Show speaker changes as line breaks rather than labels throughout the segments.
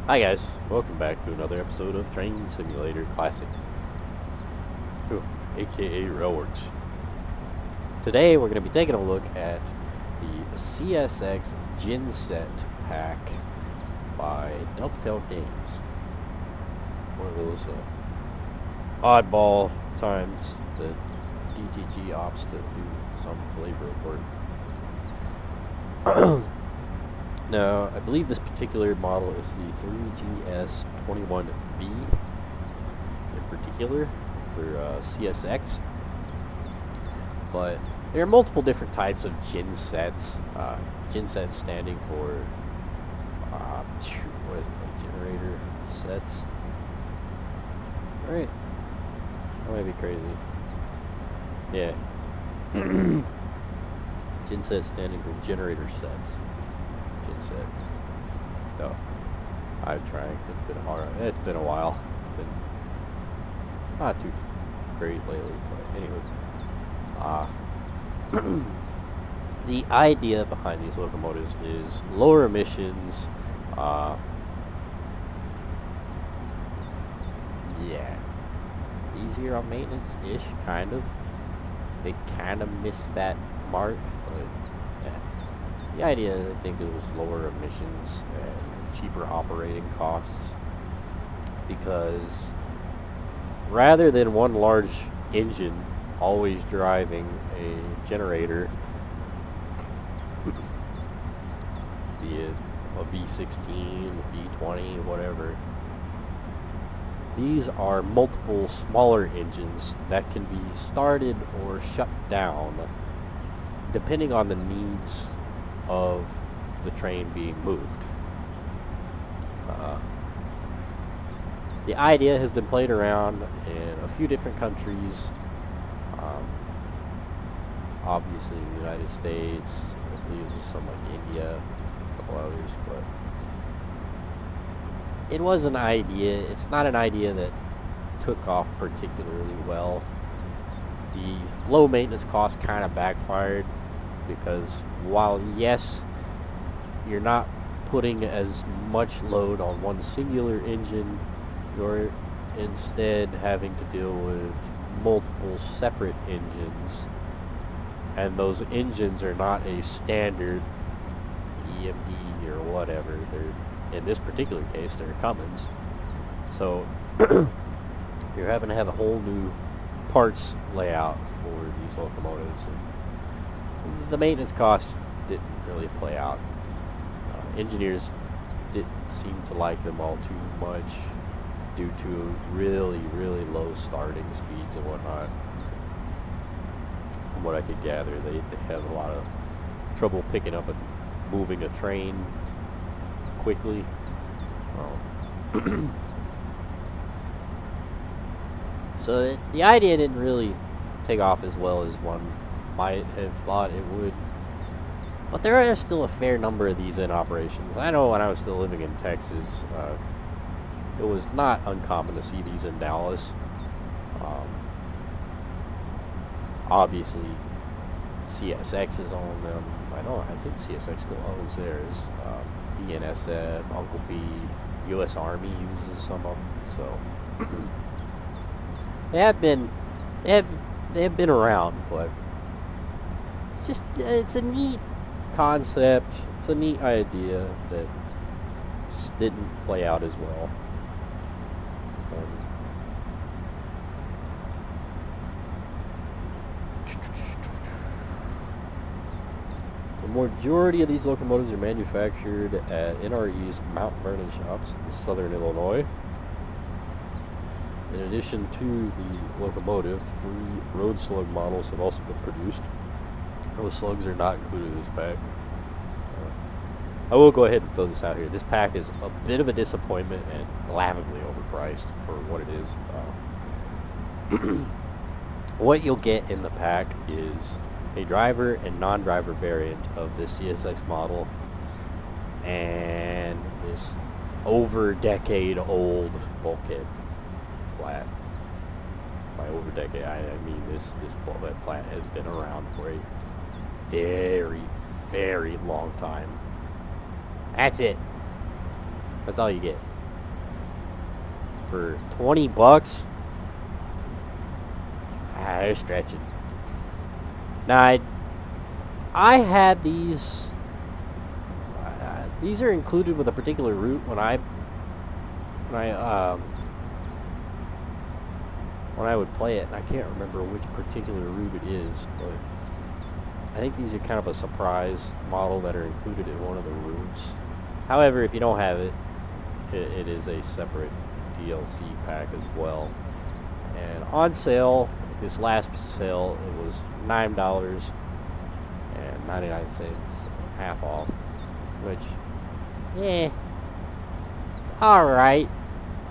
Hi guys, welcome back to another episode of Train Simulator Classic, aka Railworks. Today we're going to be taking a look at the CSX Genset pack by Dovetail Games. One of those oddball times that DTG opts to do some flavor work. Now, I believe this particular model is the 3GS-21B in particular for CSX. But there are multiple different types of gensets. Gensets standing for, what is it, like generator sets? Right? That might be crazy. Yeah. Genset standing for generator sets. Genset. No. I'm trying. It's been hard. It's been a while. It's been not too great lately, but anyway. The idea behind these locomotives is lower emissions. Yeah. Easier on maintenance-ish, kind of. They kind of missed that mark, but yeah. The idea, I think, it was lower emissions and cheaper operating costs, because rather than one large engine always driving a generator, be it a V16, a V20, whatever, these are multiple smaller engines that can be started or shut down depending on the needs of the train being moved. The idea has been played around in a few different countries. Obviously the United States, I believe there's some like India, a couple others, but it was an idea. It's not an idea that took off particularly well. The low maintenance cost kind of backfired, because while yes, you're not putting as much load on one singular engine, you're instead having to deal with multiple separate engines, and those engines are not a standard EMD or whatever. They're, in this particular case, they're Cummins, so you're having to have a whole new parts layout for these locomotives, and the maintenance costs didn't really play out. Engineers didn't seem to like them all too much due to really, really low starting speeds and whatnot. From what I could gather, they had a lot of trouble picking up and moving a train quickly. So the idea didn't really take off as well as one might have thought it would. But there are still a fair number of these in operations. I know when I was still living in Texas, it was not uncommon to see these in Dallas. Obviously, CSX is on them. I think CSX still owns theirs. BNSF, Uncle B, U.S. Army uses some of them. So they have been around, but it's a neat concept. It's a neat idea that just didn't play out as well. The majority of these locomotives are manufactured at NRE's Mount Vernon shops in southern Illinois. In addition to the locomotive, 3 road slug models have also been produced. Those slugs are not included in this pack. I will go ahead and throw this out here. This pack is a bit of a disappointment and laughably overpriced for what it is. What you'll get in the pack is a driver and non-driver variant of this CSX model, and this over decade old bulkhead flat. By over decade, I mean this bulkhead flat has been around for a very, very long time. That's it. That's all you get. for 20 bucks. They're stretching. Now, I had these. These are included with a particular route when I would play it, and I can't remember which particular route it is, but I think these are kind of a surprise model that are included in one of the routes. However, if you don't have it, it is a separate DLC pack as well. And on sale, this last sale, it was $9.99, half off, which, yeah, it's alright.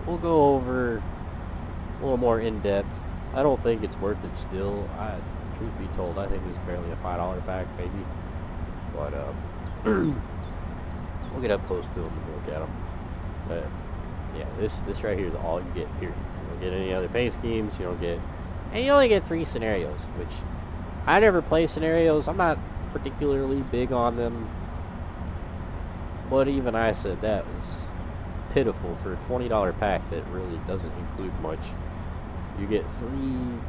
We'll go over a little more in-depth. I don't think it's worth it still. Truth be told, I think it's barely a $5 pack, maybe. But, we'll get up close to them and look at them. But, yeah, this right here is all you get, period. You don't get any other paint schemes, you don't get... And you only get 3 scenarios, which... I never play scenarios. I'm not particularly big on them. But even I said that was pitiful for a $20 pack that really doesn't include much. You get 3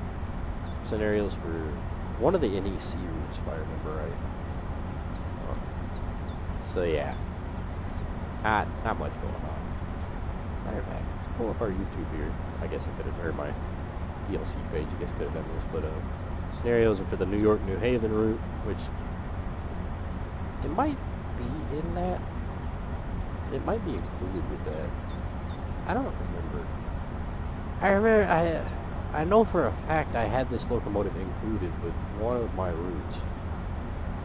scenarios for one of the NEC routes, if I remember right. So yeah, not much going on. Matter of fact, let's pull up our YouTube here. I guess I could have, or my DLC page, I guess I could have done this, but scenarios are for the New York, New Haven route, which it might be in that. It might be included with that. I don't remember. I know for a fact I had this locomotive included with one of my routes.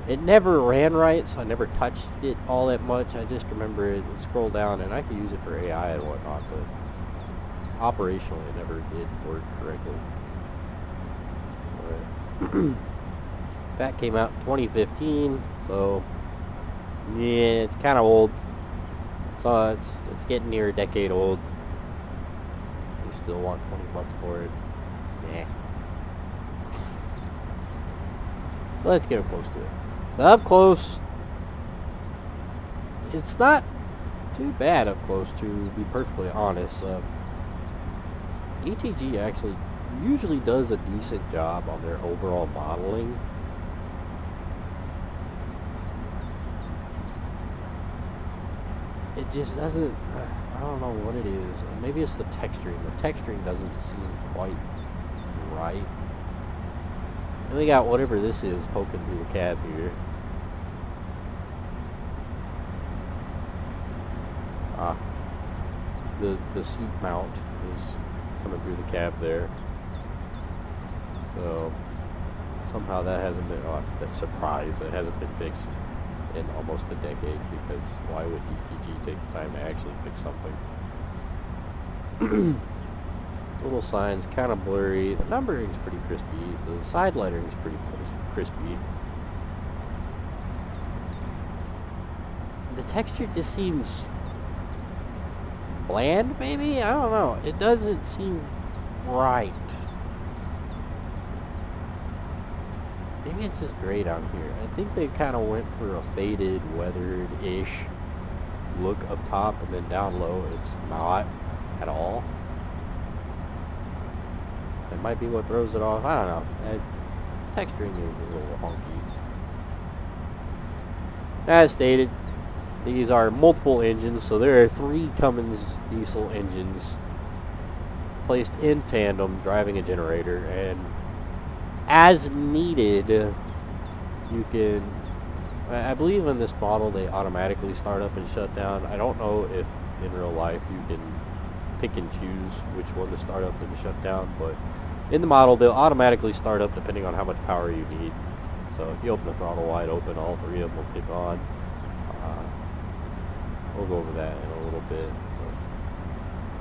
It never ran right, so I never touched it all that much. I just remember it would scroll down, and I could use it for AI and whatnot, but operationally it never did work correctly. But that came out in 2015, so yeah, it's kind of old. So it's getting near a decade old. You still want 20 bucks for it? Yeah. So let's get up close to it. So up close, it's not too bad up close, to be perfectly honest. DTG actually usually does a decent job on their overall modeling. It just doesn't, I don't know what it is. Maybe it's the texturing. The texturing doesn't seem quite right. And we got whatever this is poking through the cab here. The seat mount is coming through the cab there. So somehow that hasn't been, that's a surprise, that hasn't been fixed in almost a decade, because why would DTG take the time to actually fix something? Little signs kind of blurry. The numbering's pretty crispy. The side lettering's pretty crispy. The texture just seems bland, maybe? I don't know. It doesn't seem right. Maybe it's just gray down here. I think they kind of went for a faded, weathered-ish look up top, and then down low it's not at all. That might be what throws it off. I don't know. Texturing is a little honky. As stated, these are multiple engines, so there are 3 Cummins diesel engines placed in tandem driving a generator, and as needed, you can, I believe in this model they automatically start up and shut down. I don't know if in real life you can pick and choose which one to start up and shut down, but in the model they'll automatically start up depending on how much power you need. So if you open the throttle wide open, all 3 of them will kick on. We'll go over that in a little bit. But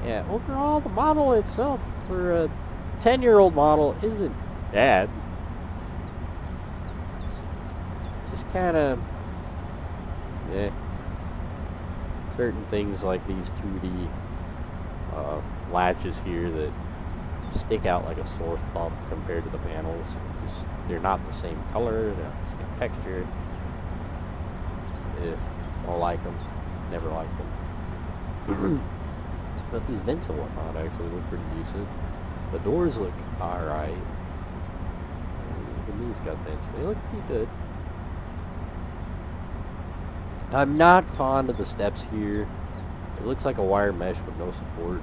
yeah, overall the model itself for a 10-year-old model isn't bad. Just kind of, yeah. Certain things like these 2D latches here that stick out like a sore thumb compared to the panels. Just, they're not the same color, they're not the same texture. Don't like them. Never liked them. But these vents and whatnot actually look pretty decent. The doors look alright. Even these got vents. They look pretty good. I'm not fond of the steps here. It looks like a wire mesh with no support.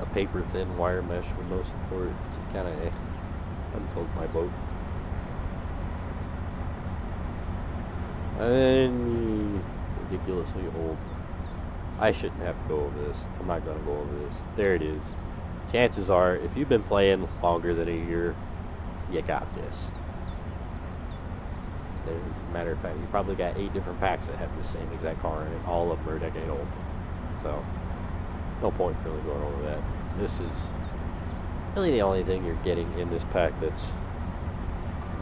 A paper thin wire mesh with no support. It's just kind of doesn't float my boat. And ridiculously old. I shouldn't have to go over this. I'm not going to go over this. There it is. Chances are, if you've been playing longer than a year, you got this. As a matter of fact, you probably got 8 different packs that have the same exact car in it. All of them are a decade old. So, no point really going over that. This is really the only thing you're getting in this pack that's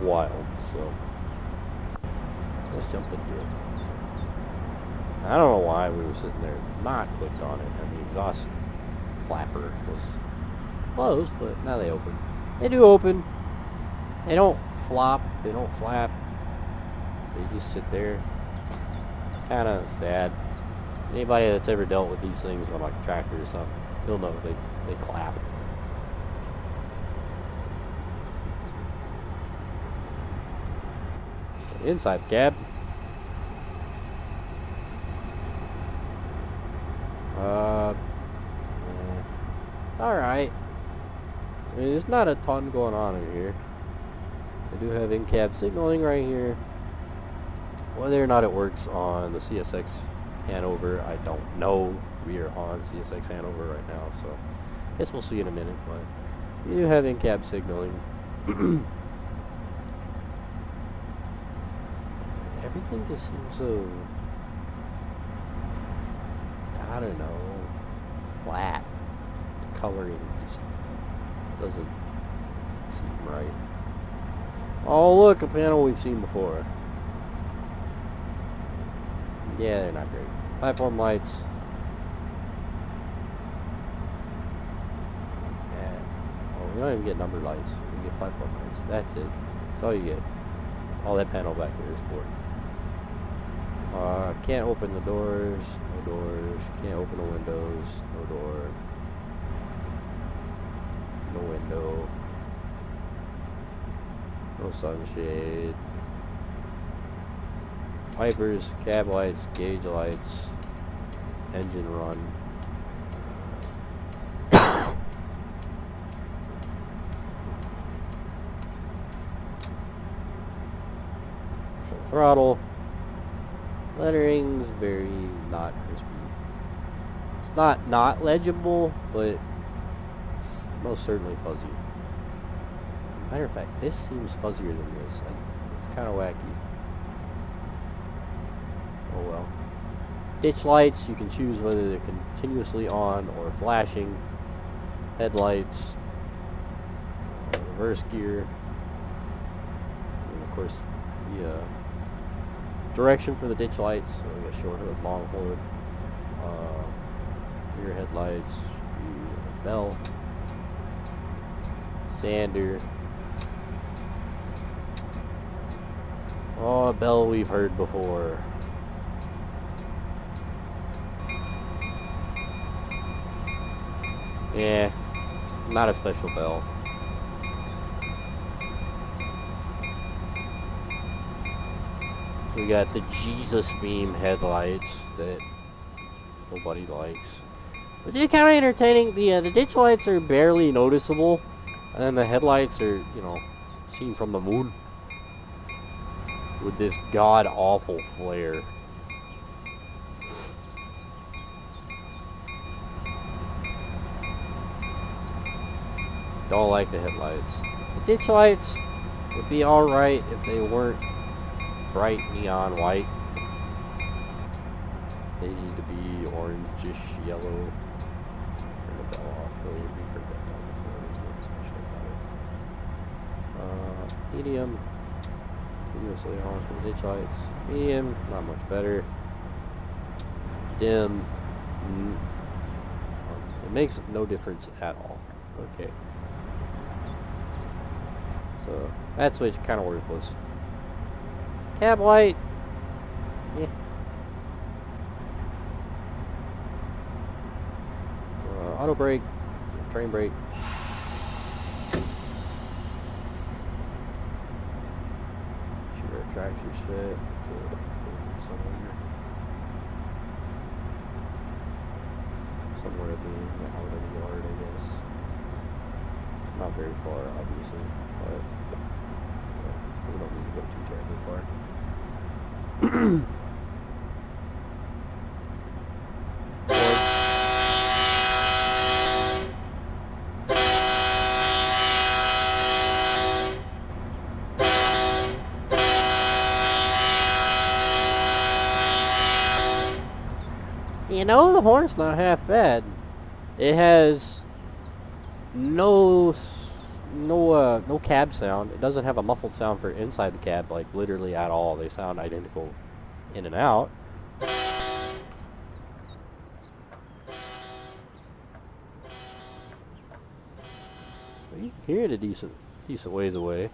wild. So, let's jump into it. I don't know why we were sitting there not clicked on it. And the exhaust flapper was closed, but now they open. They do open. They don't flop. They don't flap. They just sit there. Kind of sad. Anybody that's ever dealt with these things on like a tractor or something, you'll know they clap. Inside the cab. It's alright. I mean, there's not a ton going on in here. I do have in-cab signaling right here. Whether or not it works on the CSX Hanover, I don't know. We are on CSX Hanover right now, so I guess we'll see in a minute. But you do have in-cab signaling. Everything just seems so, I don't know, flat. The coloring just doesn't seem right. Oh look, a panel we've seen before. Yeah, they're not great. Platform lights. Yeah. Oh, we don't even get numbered lights. We get platform lights. That's it. That's all you get. That's all that panel back there is for. Can't open the doors. No doors. Can't open the windows. No door. No window. No sunshade. Wipers, cab lights, gauge lights, engine run. So throttle. Lettering's very not crispy. It's not legible, but it's most certainly fuzzy. Matter of fact, this seems fuzzier than this. It's kind of wacky. Oh well. Ditch lights, you can choose whether they're continuously on or flashing. Headlights. Reverse gear. And of course, the direction for the ditch lights. So we got short hood, long hood. Rear headlights. The bell. Sander. Oh, a bell we've heard before. Yeah, not a special bell. We got the Jesus beam headlights that nobody likes. But they're kind of entertaining. The ditch lights are barely noticeable. And then the headlights are, you know, seen from the moon. With this god-awful flare. Don't like the headlights. The ditch lights would be alright if they weren't bright neon white. They need to be orangish yellow. Turn the bell off. Really, we've heard that bell before. There's nothing special about it. Medium. Continuously on for the ditch lights. Medium, not much better. Dim. It makes no difference at all. Okay. So, that switch kind of worthless. Cab light. Yeah. Auto brake, train brake. Sure, our tracks are set to somewhere being out in the yard, I guess. Not very far, obviously, but we don't need to go too terribly far. You know, the horn's not half bad. It has no cab sound. It doesn't have a muffled sound for inside the cab, like literally at all. They sound identical in and out. You can hear it a decent ways away.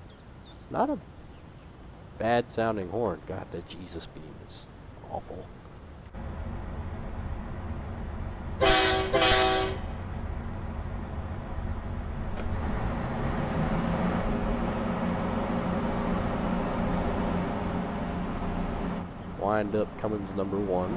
It's not a bad sounding horn. God, that Jesus beam is awful. Wind up Cummins number 1.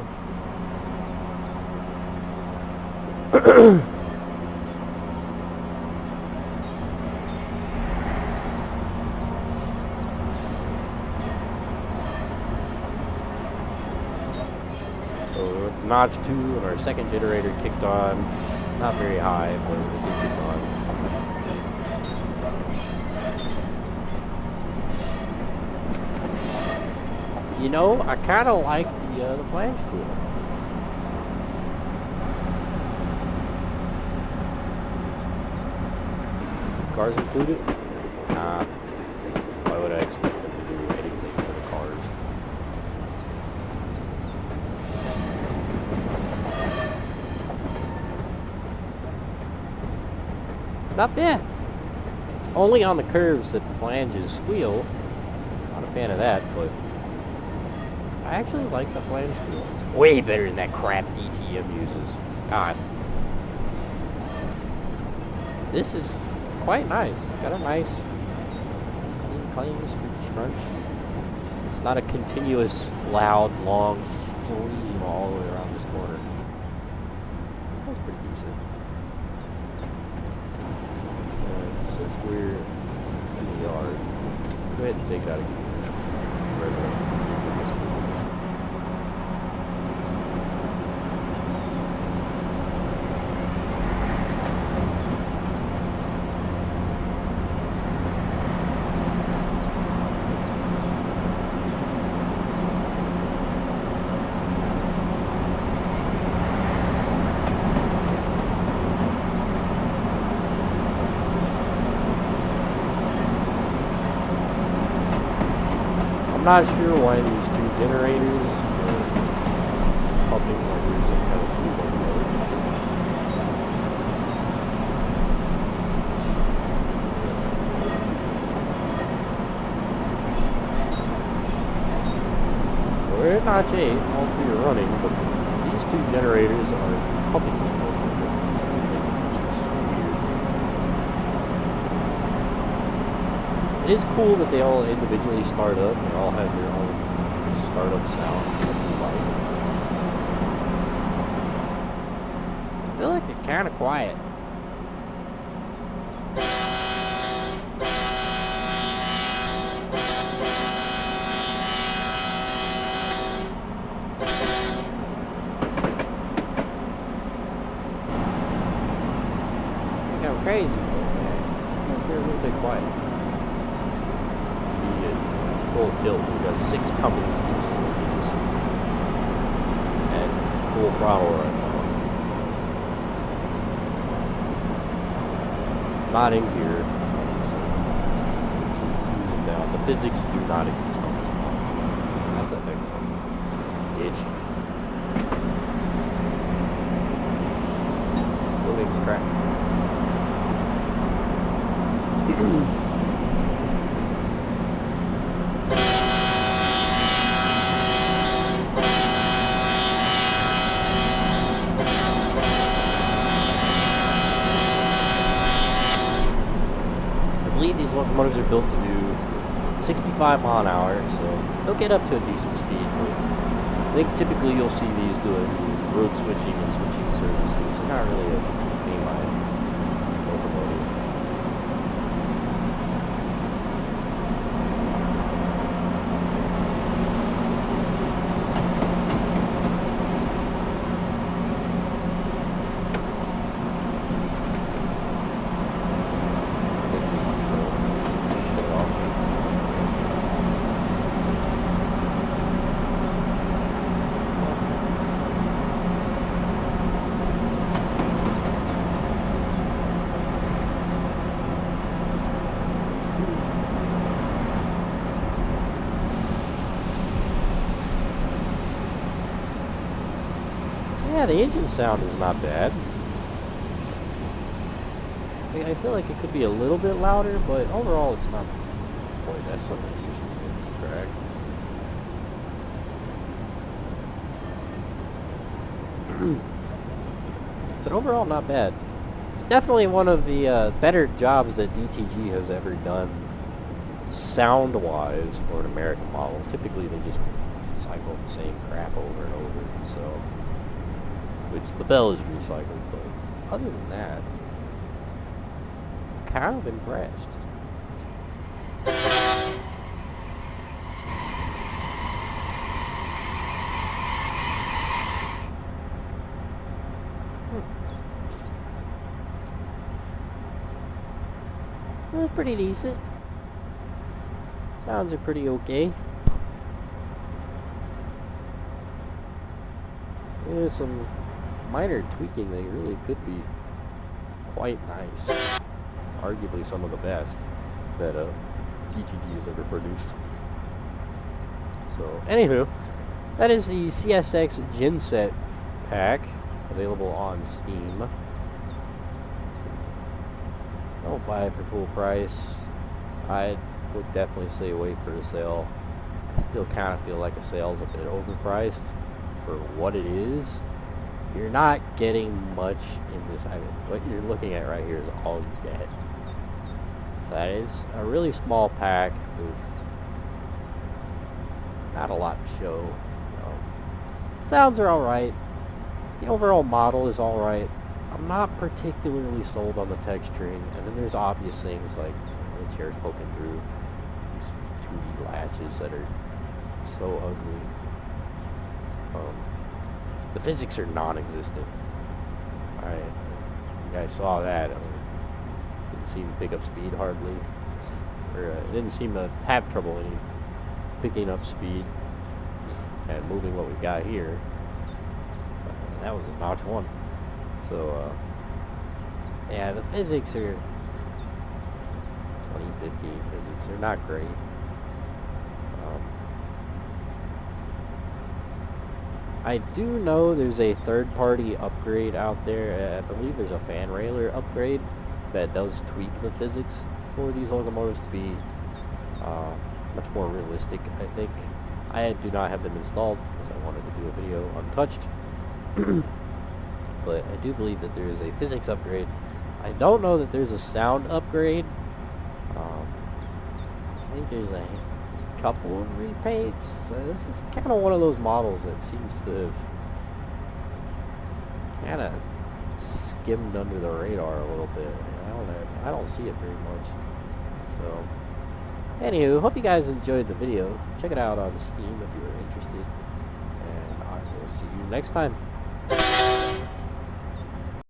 So with notch 2 and our second generator kicked on, not very high, but it did kick on. You know, I kind of like the flange cooler. Cars included? Nah. Why would I expect them to do anything for the cars? Not bad. It's only on the curves that the flanges squeal. Not a fan of that, but I actually like the flange squeal. It's way better than that crap DTM uses. God. This is quite nice. It's got a nice clean screech crunch. It's not a continuous, loud, long scream all the way around this corner. That's pretty decent. Since we're in the yard, go ahead and take out a gear. I'm not sure why these two generators are pumping motors and kind of speed like that. So we're at notch 8, all 3 are running, but these two generators are pumping this motor, which is weird. It is cool that they all individually start up and they all have their own startup sound. I feel like they're kind of quiet. I think I'm crazy, but they're a little bit quiet. Full tilt. We've got 6 Cummins diesel engines at full throttle right now. Not in here. Down. The physics do not exist on this one. That's a big one. Ditch. Moving track. locomotives are built to do 65 mile an hour, so they'll get up to a decent speed, but I think typically you'll see these doing road switching and switching services. They're not really a mainline locomotive. Yeah, the engine sound is not bad. I feel like it could be a little bit louder, but overall it's not. Boy, that's what I'm used to. Correct. But overall, not bad. It's definitely one of the better jobs that DTG has ever done, sound-wise, for an American model. Typically, they just cycle the same crap over and over, so. Which the bell is recycled, but other than that, I'm kind of impressed. Pretty decent. Sounds are pretty okay. There's some minor tweaking that really could be quite nice. Arguably some of the best that DTG has ever produced. So, anywho, that is the CSX Genset pack, available on Steam. Don't buy it for full price. I would definitely say wait for a sale. I still kind of feel like a sale is a bit overpriced for what it is. You're not getting much in this. I mean, what you're looking at right here is all you get. So that is a really small pack with not a lot to show. Sounds are alright. The overall model is alright. I'm not particularly sold on the texturing, and then there's obvious things like the chairs poking through these 2D latches that are so ugly. The physics are non-existent. Alright, you guys saw that. Didn't seem to pick up speed hardly. Or it didn't seem to have trouble any picking up speed and moving what we got here. That was a notch 1. So, yeah, the physics are 2015 physics. They're not great. I do know there's a third-party upgrade out there. I believe there's a fan railer upgrade that does tweak the physics for these locomotives to be much more realistic, I think. I do not have them installed because I wanted to do a video untouched. But I do believe that there is a physics upgrade. I don't know that there's a sound upgrade. I think there's a couple of repaints. This is kind of one of those models that seems to have kind of skimmed under the radar a little bit. I don't see it very much. So, anywho, hope you guys enjoyed the video. Check it out on Steam if you are interested. And I will see you next time.